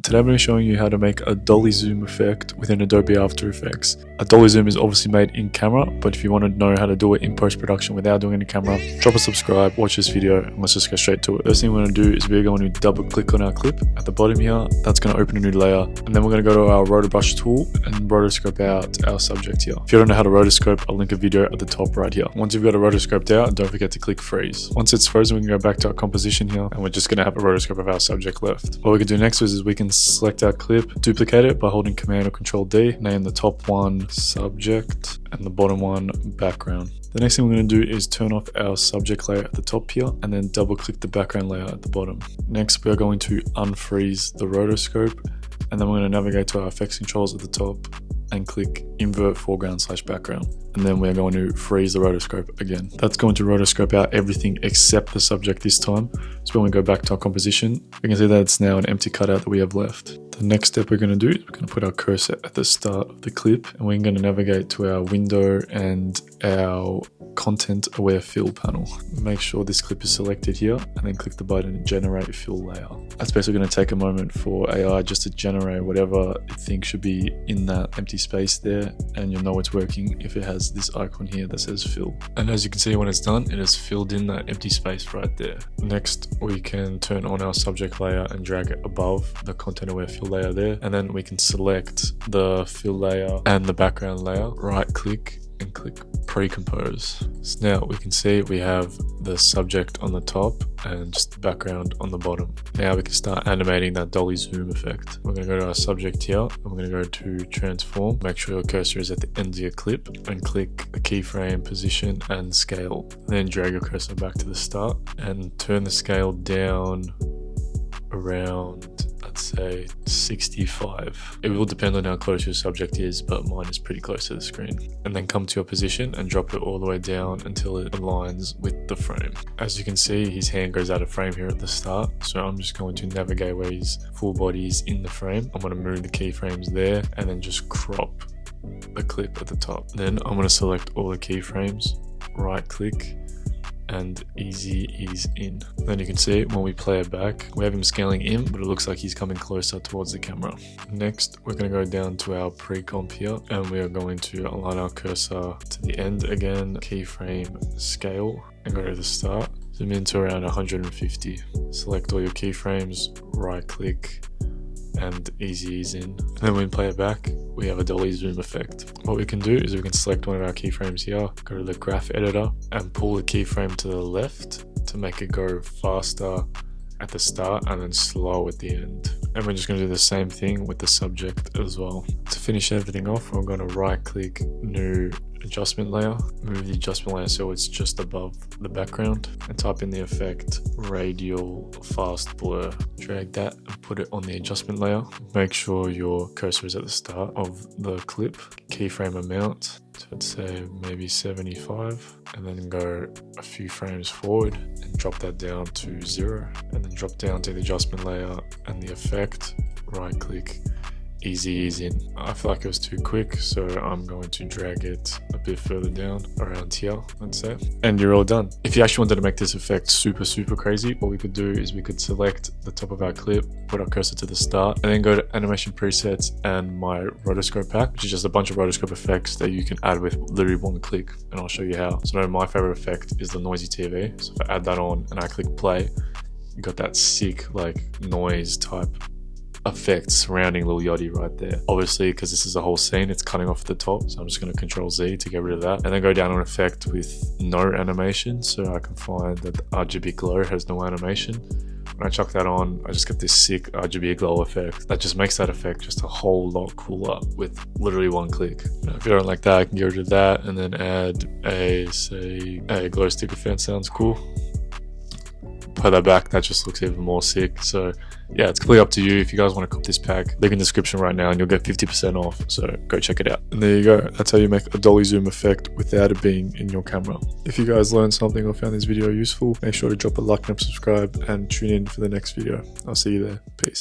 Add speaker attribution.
Speaker 1: Today I'm going to be showing you how to make a dolly zoom effect within Adobe After Effects. A dolly zoom is obviously made in camera, but if you want to know how to do it in post-production without doing any camera, drop a subscribe, watch this video, and let's just go straight to it. First thing we're going to do is we're going to double click on our clip at the bottom here. That's going to open a new layer, and then we're going to go to our rotor brush tool and rotoscope out our subject here. If you don't know how to rotoscope, I'll link a video at the top right here. Once you've got a rotoscoped out, don't forget to click freeze. Once it's frozen, we can go back to our composition here, and we're just going to have a rotoscope of our subject left. What we can do next is we can select our clip, duplicate it by holding Command or Control D, name the top one subject and the bottom one background. The next thing we're going to do is turn off our subject layer at the top here and then double click the background layer at the bottom. Next, we are going to unfreeze the rotoscope, and then we're going to navigate to our effects controls at the top and click invert foreground/background, and then we're going to freeze the rotoscope again. That's going to rotoscope out everything except the subject this time. So when we go back to our composition, we can see that it's now an empty cutout that we have left. The next step we're going to do is we're going to put our cursor at the start of the clip, and we're going to navigate to our window and our content aware fill panel. Make sure this clip is selected here and then click the button generate fill layer. That's basically going to take a moment for AI just to generate whatever it thinks should be in that empty space there, and you'll know it's working if it has this icon here that says fill. And as you can see, when it's done, it has filled in that empty space right there. Next, we can turn on our subject layer and drag it above the content aware fill layer there, and then we can select the fill layer and the background layer, right click and click pre-compose. So now we can see we have the subject on the top and just the background on the bottom. Now we can start animating that dolly zoom effect. We're going to go to our subject here, and we're going to go to transform. Make sure your cursor is at the end of your clip and click the keyframe position and scale. And then drag your cursor back to the start and turn the scale down around, I'd say 65. It will depend on how close your subject is, but mine is pretty close to the screen. And then come to your position and drop it all the way down until it aligns with the frame. As you can see, his hand goes out of frame here at the start, so I'm just going to navigate where his full body is in the frame. I'm going to move the keyframes there and then just crop the clip at the top. Then I'm going to select all the keyframes, right click, and easy ease in. Then you can see when we play it back, we have him scaling in, but it looks like he's coming closer towards the camera. Next, we're going to go down to our pre-comp here, and we are going to align our cursor to the end again, keyframe scale, and go to the start. Zoom in to around 150. Select all your keyframes, right click, and easy ease in. And then when we play it back, we have a dolly zoom effect. What we can do is we can select one of our keyframes here, go to the graph editor and pull the keyframe to the left to make it go faster at the start and then slow at the end. And we're just going to do the same thing with the subject as well. To finish everything off, we're going to right click, new adjustment layer, move the adjustment layer so it's just above the background, and type in the effect radial fast blur. Drag that and put it on the adjustment layer. Make sure your cursor is at the start of the clip. Keyframe amount, so let's say maybe 75, and then go a few frames forward and drop that down to 0, and then drop down to the adjustment layer and the effect, right click, easy ease in. I feel like it was too quick, so I'm going to drag it a bit further down around here, let's say, and you're all done. If you actually wanted to make this effect super crazy, what we could do is we could select the top of our clip, put our cursor to the start, and then go to animation presets and my rotoscope pack, which is just a bunch of rotoscope effects that you can add with literally one click, and I'll show you how. So my favorite effect is the noisy TV. So if I add that on and I click play, you got that sick like noise type effect surrounding Lil Yachty right there. Obviously, because this is a whole scene, it's cutting off the top, so I'm just going to Control Z to get rid of that, and then go down on effect with no animation, so I can find that the RGB glow has no animation. When I chuck that on, I just get this sick RGB glow effect that just makes that effect just a whole lot cooler with literally one click. If you don't like that, I can get rid of that and then add a glow stick effect. Sounds cool. Play that back, that just looks even more sick. So yeah, it's completely up to you. If you guys want to cop this pack, link in the description right now and you'll get 50% off, so go check it out. And there you go, that's how you make a dolly zoom effect without it being in your camera. If you guys learned something or found this video useful, make sure to drop a like and subscribe and tune in for the next video. I'll see you there. Peace.